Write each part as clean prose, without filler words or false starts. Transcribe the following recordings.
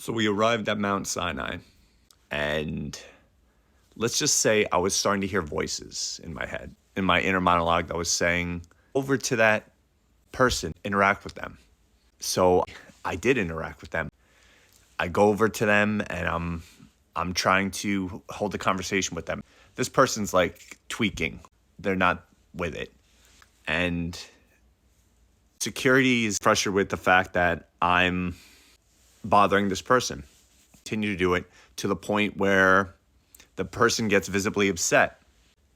So we arrived at Mount Sinai, and let's just say I was starting to hear voices in my head, in my inner monologue that was saying, over to that person, interact with them. So I did interact with them. I go over to them and I'm trying to hold a conversation with them. This person's like tweaking. They're not with it. And security is frustrated with the fact that I'm bothering this person. Continue to do it to the point where the person gets visibly upset.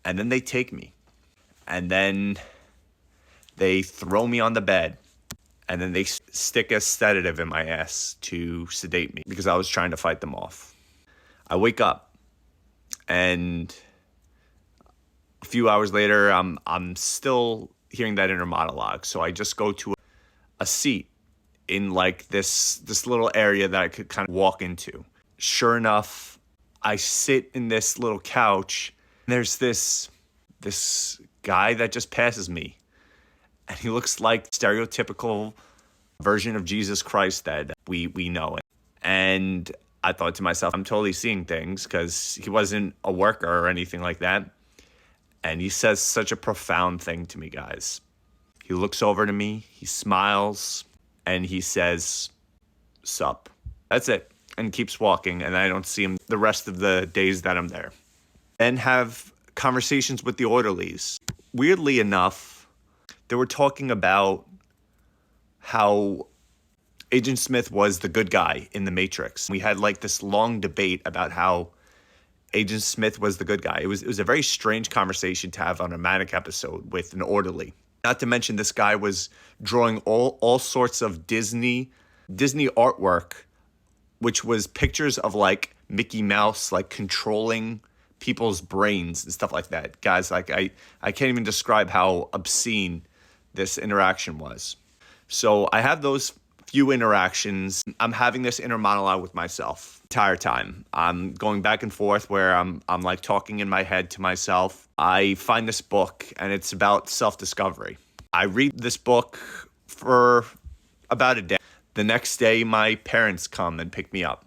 And then they take me. And then they throw me on the bed. And then they stick a sedative in my ass to sedate me because I was trying to fight them off. I wake up, and a few hours later, I'm still hearing that inner monologue. So I just go to a seat in like this little area that I could kind of walk into. Sure enough, I sit in this little couch. And there's this guy that just passes me. And he looks like stereotypical version of Jesus Christ that we know. And I thought to myself, I'm totally seeing things because he wasn't a worker or anything like that. And he says such a profound thing to me, guys. He looks over to me, he smiles, and he says, "Sup." That's it. And keeps walking, and I don't see him the rest of the days that I'm there. Then have conversations with the orderlies. Weirdly enough, they were talking about how Agent Smith was the good guy in the Matrix. We had like this long debate about how Agent Smith was the good guy. It was a very strange conversation to have on a Manic episode with an orderly. Not to mention this guy was drawing all sorts of Disney artwork, which was pictures of like Mickey Mouse like controlling people's brains and stuff like that. Guys, like I can't even describe how obscene this interaction was. So I have those few interactions. I'm having this inner monologue with myself the entire time. I'm going back and forth where I'm like talking in my head to myself. I find this book and it's about self-discovery. I read this book for about a day. The next day, my parents come and pick me up.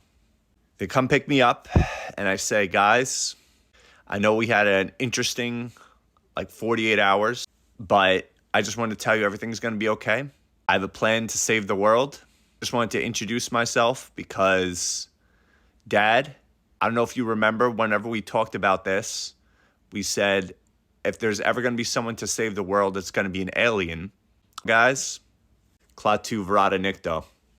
They come pick me up and I say, guys, I know we had an interesting like 48 hours, but I just wanted to tell you everything's going to be okay. I have a plan to save the world. Just wanted to introduce myself because, Dad, I don't know if you remember whenever we talked about this, we said if there's ever going to be someone to save the world, it's going to be an alien. Guys, Klaatu Vrata Nikto.